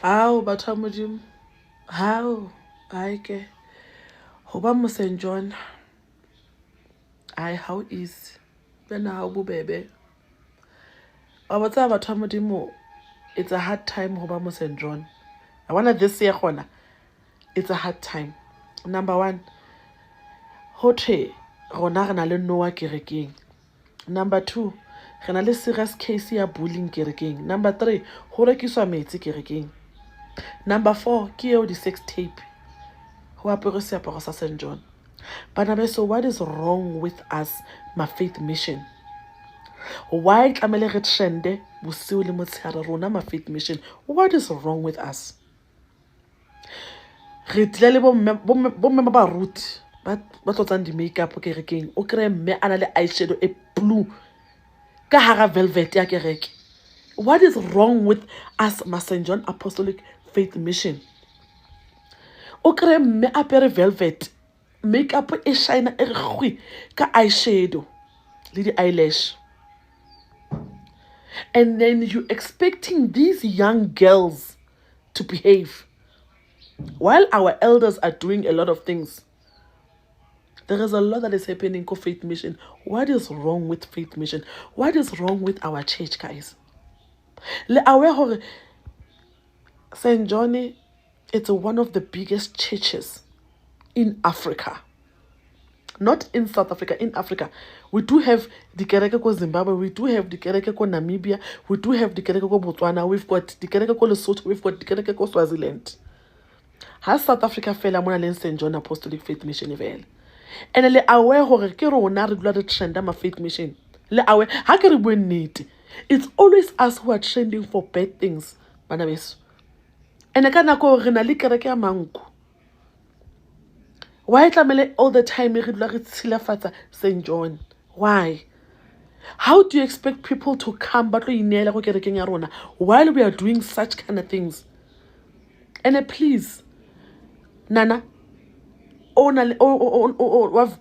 How batho ba Modimo? How? Ai ke. Ho ba mo St. John. Ai how easy. Bena how bobebe. Wa botsa batho ba Modimo, it's a hard time ho ba mo St. John. I wanna this year gona. It's a hard time. Number 1, hothwe rona re na le Noah kerekeng. Number 2, re na le serious case ya bullying kerekeng. Number 3, ho rekiswa metsi kerekeng. Number 4, ke eo di-sex tape. Ho apere seaparo sa St. John. Bana so what is wrong with us, my faith mission? Why tlamele re trende bosiu le motshehare rona ma faith mission? What is wrong with us? Re tlile le bomme ba baruti ba tlotsang di-makeup kerekeng. O kry mme a na le eyeshadow e blue ka hara velvet ya kereke. What is wrong with us, ma St. John Apostolic Faith Mission? O kry mme apere velvet, makeup e shine e re kgwi ka eyeshadow le di-eyelash. And then you expecting these young girls to behave while our elders are doing a lot of things. There is a lot that is happening in Faith Mission. What is wrong with Faith Mission? What is wrong with our church, guys? Le aware hore St. John, it's one of the biggest churches in Africa. Not in South Africa, in Africa. We do have the kereke ko Zimbabwe, we do have the kereke ko Namibia, we do have the kereke ko Botswana, we've got the kereke ko Lesotho, we've got the kereke ko Swaziland. Has South Africa fela mona le St. John Apostolic Faith Mission evela. And le aware hore ke rona re dula re trenda ma faith mission. Le aware ha ke re bue nnete. It's always us who are trending for bad things, bana beso. And ka nako re na le kereke ya manku. Why tlamele all the time re dula re tshilafatsa St. John? Why? How do you expect people to come ba tlo inela go kerekeng ya rona while we are doing such kind of things? Please, Nana, wa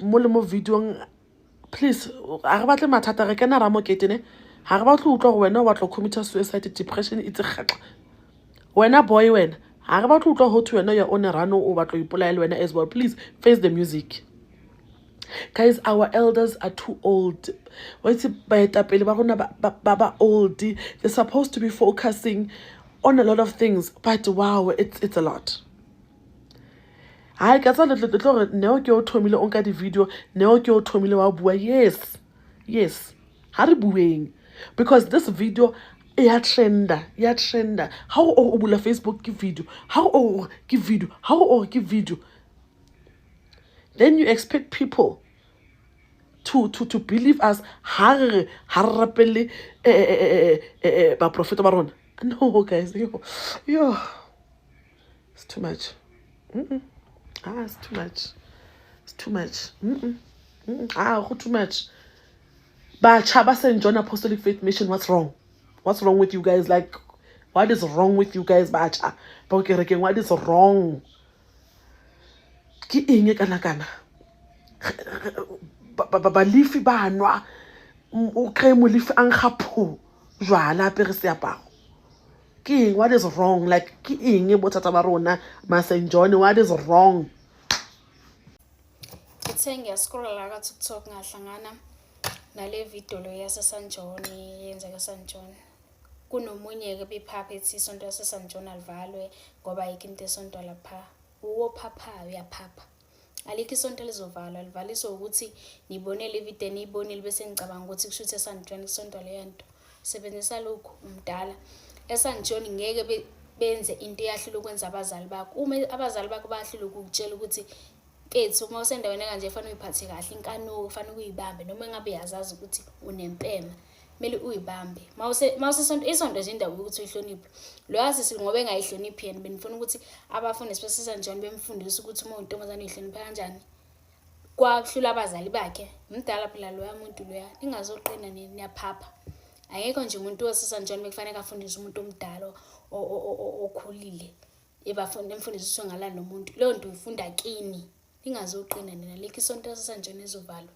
mo video, please, a re batle mathata re kana ra mo ketene. Ha re batlo utlwa go wena wa tlo commit suicide, depression itse kgatla. Wena boy wena, ha re batlo utlwa ho thwe wena ya on rano o batlo ipolaela wena as well. Please face the music. Guys, our elders are too old. What's it by tapele ba rona ba old? They're supposed to be focusing on a lot of things, but wow, it's a lot. Hai ka tsa le tlo neo ke o thomile on ka di video, neo ke o thomile wa bua. Yes. Ha re bueng because this video ya trenda. How o bula Facebook ke video? How o ke video? How o ke video? Then you expect people to believe us. Ha re rapelle ba prophet ba rona. No, guys, yo, it's too much. It's too much. It's too much. Too much. But Chaba St. John Apostolic Faith Mission, what's wrong? What's wrong with you guys? Like, what is wrong with you guys? Bacha, what is wrong? Ki inge kana. Ba lifi ba nwa. O kry mo lifi ang khapo. Jwala apere seaparo. King, what is wrong? Like, ki inge bothata ba rona ma St. John, what is wrong? Ithe ngiyascrolla ka TikTok ngahlangana nale video lo yase St. John yenzeka St. John. Kunomunye ke biphapha ethi isonto yase St. John alivalwe ngoba ayikho into esonto lapha. Uwo phapha uyaphapha. Alikho isonto lizovalwa, alivaliswa ukuthi nibone le video niyibonile bese ngicabanga ukuthi kushuthi eSt. John isonto leyanto. Sebenzisa lokhu umdala. eSt. John ngeke benze into eyahlula ukwenza abazali bakho. Uma abazali bakho bayahlula ukutshela ukuthi mfethu uma usendaweni kanje kufanele uyiphathe kahle, inkanuko kufanele uyibambe noma ngabe yazazi ukuthi unempema, kumele uyibambe. Mawusesonto isonto nje indawo ukuthi uyihloniphe. Lo yasisi ngoba engayihloniphi yena benifuna ukuthi abafundi beSt. John bemfundise ukuthi uma untomazana uyihlonipha kanjani. Kwahlula abazali bakhe. Umdala phela lo yamuntu lo ya. Ningazoqina niyaphapha. Ayekho nje umuntu weSt. John bekufanele afundise umuntu omdala okhulile. Ebafundi emfundiswe ngalana nomuntu. Lo nto uyifunda kini. Ningazoqina nina lekho isonto yaseSt. John ezovalwa.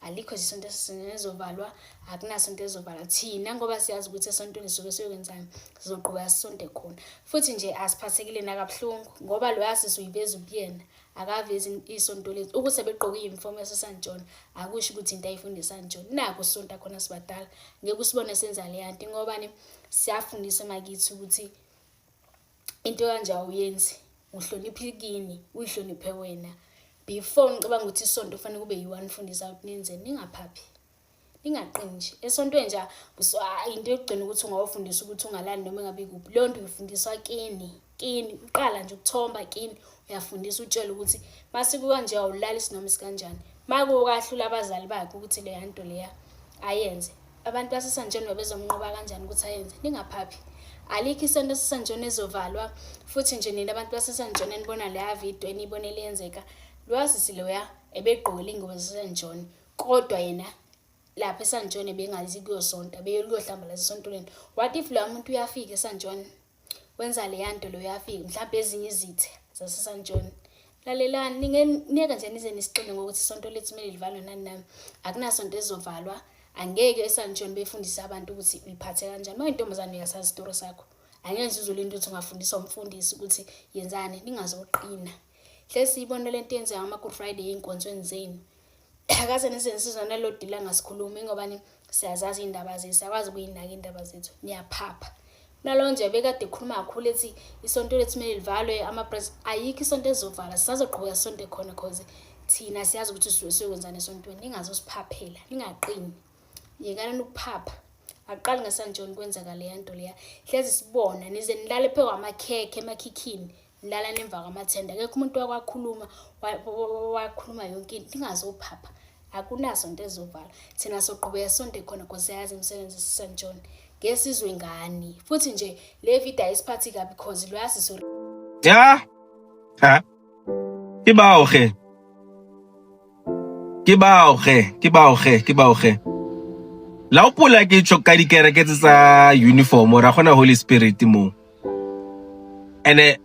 alikho isonto ezovalwa, akunasonto ezovalwa. Thina ngoba siyazi ukuthi esontweni sisuke siyokwenzani, sizoqhubeka sisonte khona. Futhi nje asiphathekile nakabuhlungu ngoba lo yasisi uyiveza ubuyena, akavezi isonto lethu. Ukuthi begqoke iyunifomu yaseSt John akusho ukuthi into ayifundisa John. Nako isonto khona sibadala. Ngeke usibone senza le yanto ngoba siyafundisa makithi ukuthi into kanje awuyenzi, uhloniphe kini, uyihloniphe wena. Before ngicabanga ukuthi isonto kufanele kube yiwani fundisa ukuthi nenzeni, ningaphaphi, ningaqini nje esontweni nje. Into yokugcina ukuthi ungawufundisa ukuthi ungalali noma ngabe kuphi, leyo nto uyifundiswa kini uqala nje ukuthomba kini, uyafundisa utshela ukuthi masike kanje awulali sinoma sikanjani. Makukahlula abazali bakhe ukuthi le yanto leya ayenze, abantu baseSt John babezomnqoba kanjani ukuthi ayenze, ningaphaphi. Alikho isonto yaseSt John ezovalwa. Futhi nje nina abantu baseSt John enibona leya video enibone liyenzeka, lwasisi loya ebegqokile ingubo zaseSt John, kodwa yena lapha eSt John ebengazi kuyosonta, beyohlamba isonto leni. What if lo muntu uyafika eSt John wenza le yanto lo uyafika mhlawumbe ezinye izithe zaseSt John? Lalelani, ningeke nje nize nisiqine ngokuthi isonto lethu kumele livalwe nani. Akunasonto ezovalwa. Angeke eSt John befundisa abantu ukuthi uyiphathe kanjani. Mayintombazane uyasazi isitori sakho, angeke uzule into ukuthi ungafundisa umfundisi ukuthi yenzani, ningazoqina. Hle siyibona lento yenziwa ngama-Good Friday ey'nkonzweni zenu. Akaze nisizwa nalo dila ngasikhulumi ngoba siyazazi iy'ndaba zethu, siyakwazi ukuyinaka iy'ndaba zethu, niyaphapha. Nalo nje bekade ekhuluma kakhulu ethi isonto lethu kumele livalwe, ayikho isonto ezovala, sisazoqhubeka sisonte khona cause thina siyazi ukuthi siyokwenzani esontweni. Ningazosiphaphela, ningaqini, yekani ukuphapha. Aqali ngeSt John kwenzeka le yanto leya. Hlezi sibona nize nilale phe kwamakhekhe emakhikhini, nilala nemva kwamathenda. Akekho umuntu wakhuluma yonke into. Ningazophapha, akunasonto ezovala. Thina soqhubeka sonke khona cause siyazi imisebenzi yaseSt John. Ngesizwe ngani futhi nje le video ayisiphathi kabi because lo yasisi ya ke la o pola ke tšo ka dikereke tsa uniform ra gona Holy Spirit mo, ene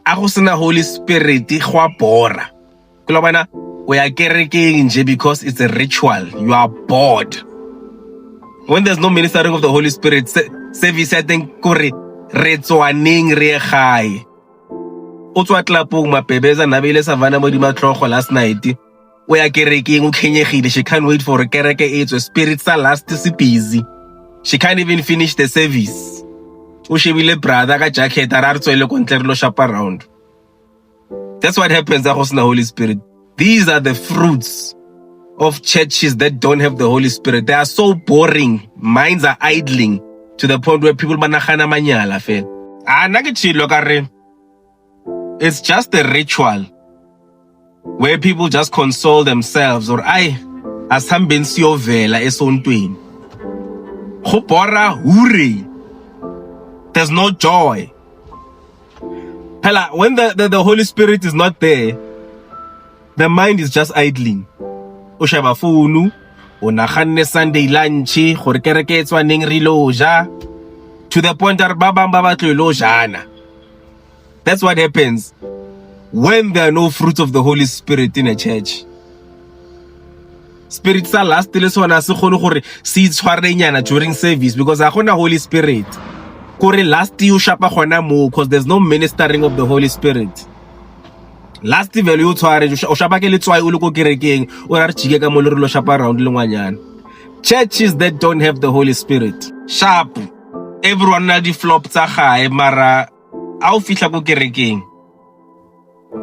a go sena Holy Spirit go a bora. Ke lo bona o ya kerekeng nje because it's a ritual, you are bored. When there's no ministering of the Holy Spirit, service I think kore re tswaneng re gae o tswa tlapong mapebeza nabele savana mo di matlogo last night. O ya kerekeng o khenyegile, she can't wait for kereke etswe, spirit sa last se busy, she can't even finish the service. O shebile brother ka jacket ara re tswele kontle lo shop around. That's what happens ga go sena Holy Spirit. These are the fruits of churches that don't have the Holy Spirit. They are so boring, minds are idling to the point where people managana manyala fe. It's just a ritual where people just console themselves or asambeni siyovela esontweni. Go bora hure. There's no joy. Hela, when the Holy Spirit is not there, the mind is just idling. O sheba phone, o naganne Sunday lunch, gore kereke e tswaneng re lo ja, to the point that ba bang ba batlo lo jana. That's what happens when there are no fruits of the Holy Spirit in a church. Spirit sa last le sona se gone gore se itshwarenyana during service because a gona Holy Spirit. Kore last you shapa gona mo because there's no ministering of the Holy Spirit. Last value o tshware o shapa ke le tswai o le go kerekeng o ra re jike ka mo le re lo shapa around le ngwanyana. Churches that don't have the Holy Spirit, sharp, everyone na di flop tsa gae mara a o fihla go kerekeng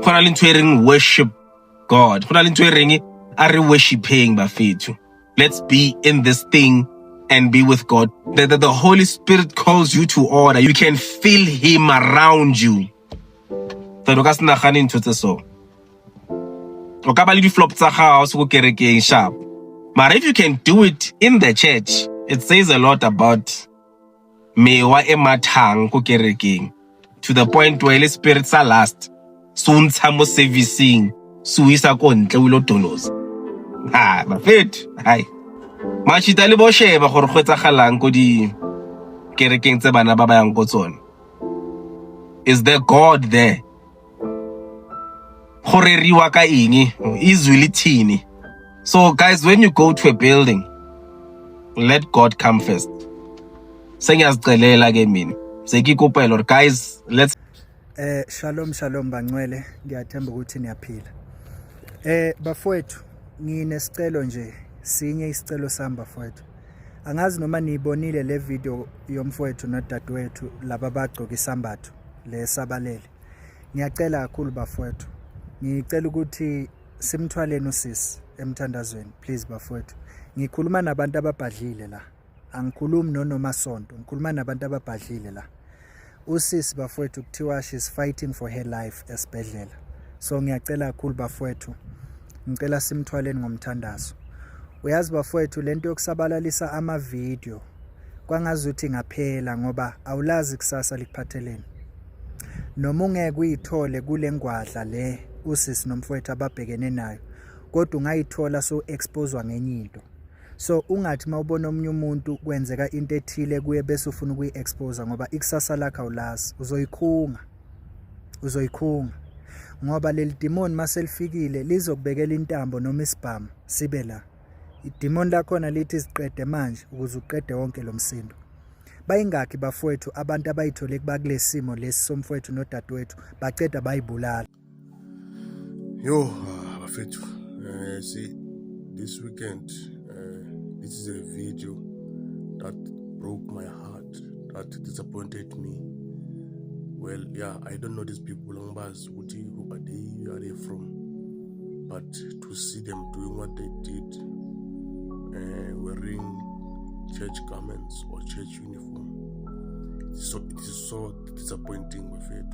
gona le ntwereng worship God, gona le ntwereng a re worshiping ba fethu. Let's be in this thing and be with God. The Holy Spirit calls you to order. You can feel him around you. So ka sena gane ntho tse so o ka ba le di flop tsa gago se go kerekeng sharp, but if you can do it in the church, it says a lot about mewa e mathang go kerekeng, to the point where the spirits are last so ntsha mo servicing so isa ko ntle o lo donosa ba fet hai machita le bo sheba gore go tsagalang ko di kerekeng tse bana ba ba yang go tsone. Is there God there? Gore riwa ka eng izwi le thini So guys, when you go to a building, let God come first. Sengiyazicelela ke mina. Sekikupha Lord guys, let's Shalom bangcwele, ngiyathemba ukuthi niyaphila. Bafowethu, nginesicelo nje, sinye isicelo sami bafowethu. Angazi noma niyibonile le video yomfowethu nodadewethu laba bagcoka isambatho lesabalele. Ngiyacela kakhulu bafowethu. Ngicela ukuthi simthwaleni usisi emthandazweni, please bafowethu. Ngikhuluma nabantu ababhadlile la. Angikhulumi nonoma sonto, ngikhuluma nabantu ababhadlile la. Usisi bafowethu kuthiwa she's fighting for her life esibhedlela. So ngiyacela kakhulu bafowethu. Ngicela simthwaleni ngomthandazo. Uyazi bafowethu lento yokusabalalisa ama-video kwangazuthi ngaphela ngoba awulazi kusasa likuphatheleni. Noma ungeke uyithole kule ngwadla le usisi nomfowethu ababhekene nayo, kodwa ungayithola so exposewa ngenye into. So ungathi mawubona omunye umuntu kwenzeka into ethile kuye bese ufuna ukuyi-expose ngoba ikusasa lakho awulazi, uzoyikhunga ngoba leli demon maselifikile lizokubekela intambo noma isibhamu sibe la. Idemon lakhona lithi siqede manje ukuze uqede wonke lo msindo. Bayingakhi bafowethu abantu abayithole kubakule simo lesi somfowethu nodadewethu baceda bayibulala. Yo, bafethu, see, this weekend, this is a video that broke my heart, that disappointed me. Well, yeah, I don't know these people, who are they, where are they from? But to see them doing what they did, wearing church garments or church uniform, it is so disappointing with it.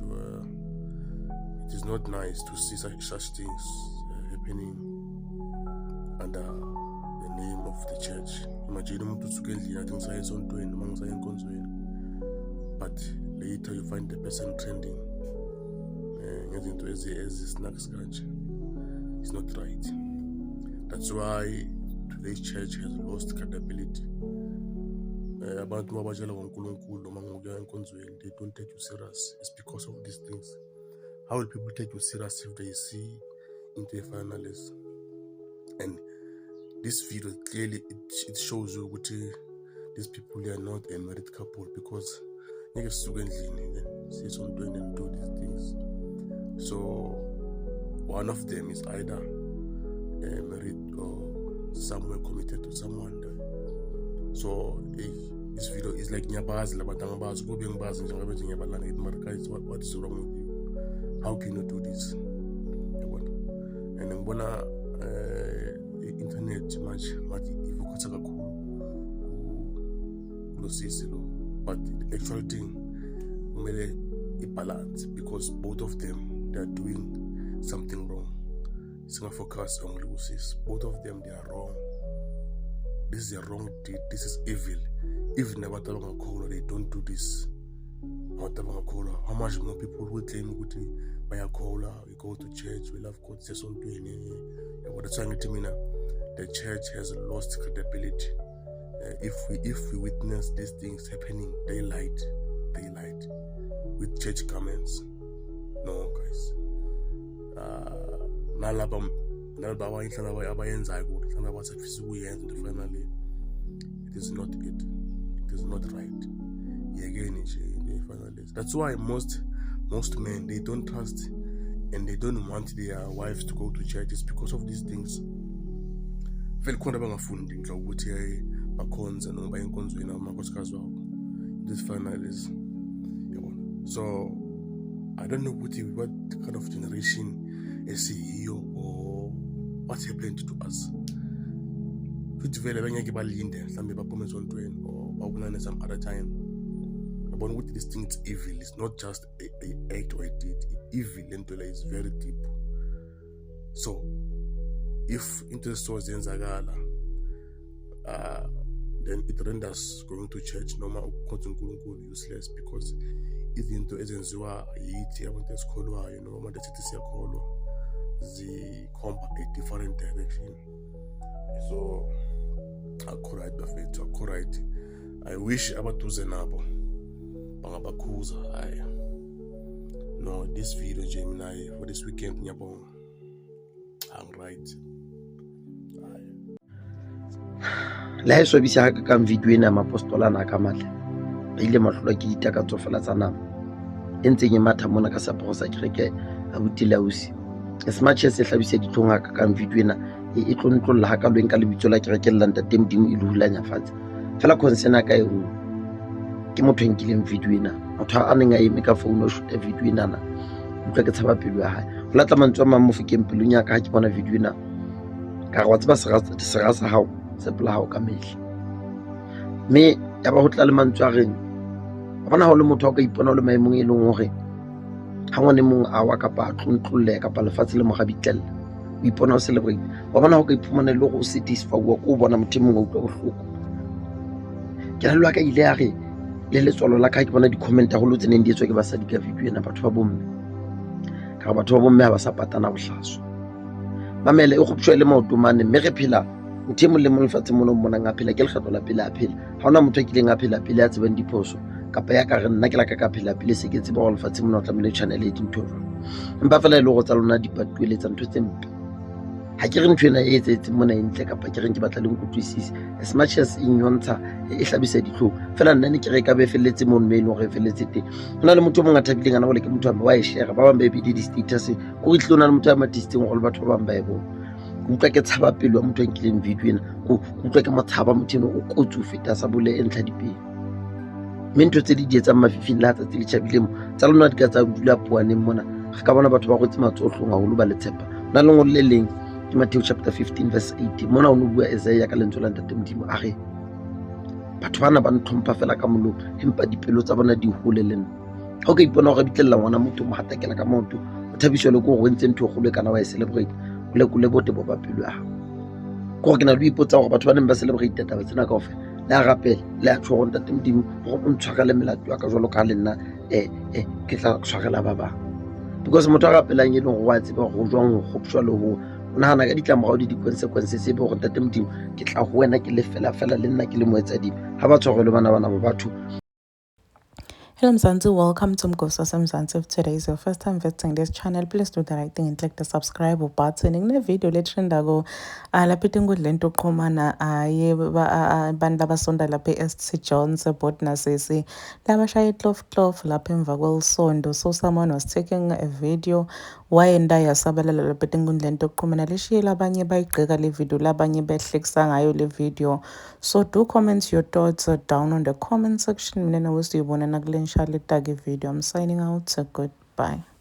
It is not nice to see such things happening under the name of the church. Imagine but later you find the person trending. It's not right. That's why today's church has lost credibility. They don't take you serious. It's because of these things. How will people take you serious if they see into a finalist? And this video clearly it shows you what these people are not a married couple, because they see something and do these things. So one of them is either married or somewhere committed to someone. So this video is like what is wrong with you? How can you do this? And then when internet much but the actual thing a balance, because both of them they are doing something wrong. It's gonna focus on Lucis. Both of them they are wrong. This is a wrong deed. This is evil. Even never they don't do this. How much more people will claim by a cola, we go to church, we love God, that's the church has lost credibility. If we witness these things happening, they lied with church comments. No, guys. It is not it. It is not right. That's why most men, they don't trust and they don't want their wives to go to church. It's because of these things. This final is. So I don't know what kind of generation is here or what happened to us. Or some other time. About what this thing is evil. It's not just a act or a deed. Evil is very deep. So if interest was in Zagala, then it renders going to church normal useless, because it's into ezenziwa yithi abantu esikholwayo noma lethi siyakholwa zikhomba a different direction. So akhorayit bafethu, akhorayit. I wish abaduze nabo bangabakhuza. No, this video nje mina for this weekend ngiyabonga. I'm right. le ha e swabisa ha kakang video ena ya mapostolana ka matla ba ile mahlolwa ke ditakatso fela tsa nama e ntseng e matha mona ka saporo sa kereke abuti le ausi as much as e hlabisa ditlhong ha kakang video ena e tlontlolla ha ka lweng ka lebitso la kereke le ntate Modimo e le hulanya fatshe fela concern ka e nngwe ke motho a nkileng video ena motho a neng a eme ka phone o shoota video ena na utlwa ke tshaba pelo ya hae ho latla mantswe a mang mo fekeng pelong ya ka ha ke bona video ena ka re wa tseba sera sa hao se pela hao ka mehla mme ya ba ho tla le mantswe a reng ba bona ha o le motho a ka ipona o le maemong e leng hore ha ngwane mong a wa kapa a tlontlolle kapa lefatshe le mo gabitlella o ipona o celebrate wa bona ho ka iphumana le go satisfy wa go bona motho mongwe o utlwa bohloko ke la ka ile ya re le letswalo la ka ke bona di-comment haholo tse neng di etswa ke basadi ka video ena batho ba bomme ka batho ba bomme ha ba sa patana bohlaswa mamele e kgoptshwa le maotomane mme re phela motho mo le mo lefatshe mona o monang a phela ke lekgetlo la pele a phela ha ona motho a kileng a phela pele a tsebang diphoso kapa ya ka re nna ke la ka phela pele se ke tseba go lefatshe mona o tlamehile channel e dintho jwalo empa fela e le go tsa lona dipatueletsa ntho tse mpe ha ke re ntho ena e etsetse mona e ntle kapa ke reng ke batla le nkutlwisise as much as in yontsha e hlabisa ditlhong fela nna ne ke re ka be felletse mo mme le gore felletse teng hona le motho o mongata bileng ana go le ke motho wa e share ba bang ba be di status go re tlona le motho ya matisitseng go le batho ba bang ba e bona utlwa ke tshaba pelo ya motho a nkileng video ena go utlwa ke motshaba motho eno o kotsi ho feta sa bole e ntlha dipelo mme ntho tse di etsang mafifing le hatsatsi le tjhabile mo tsa lona di ka tsa dula puaneng mona re ka bona batho ba go tsema tsohlong haholo ba le tshepa hona le ngolo le leng ke Matthew chapter 15 verse 18 mona o no bua Isaiah ka lentswe la ntate Modimo a re batho bana ba ntlhompha fela ka molomo empa dipelo tsa bona di hole le nna ha o ka ipona go bitlela ngwana motho mo hatakela ka maoto o thabiswa le go rentse ntho go le kana wa e celebrate o le kule bote bo ba pelo ya hao go ke na le ipotsa gore batho ba neng ba celebrate taba tsena ka ofela le a rapela le a tshwara ntate Modimo go o ntshwarele melato ya ka jwalo ka le nna ke tla tshwarela ba bang because motho a rapelang e leng go wa tseba go jwang go gopshwa le ho nahana ka ditlamorao di consequences se be gore ntate Modimo ke tla go wena ke le fela le nna ke le moetsadimo ha ba tshwarele bana ba batho. Hello Mzansi, welcome to Mgosi Mzansi. If today is your first time visiting this channel, please do the right thing and click the subscribe button. In the video letrendago lapha ingudlento qhumana aye abantu abasonda lapha eSt John's Botna sisi labashaya cloth lapha emva kwelisondo. So someone was taking a video wayenda yasabalala lapha ingudlento qhumana lishiyela abanye bayigqeka le video labanye behlekisa ngayo le video. So do comment your thoughts down on the comment section. Mina nawusiyibona nakule video. I'm signing out. Goodbye.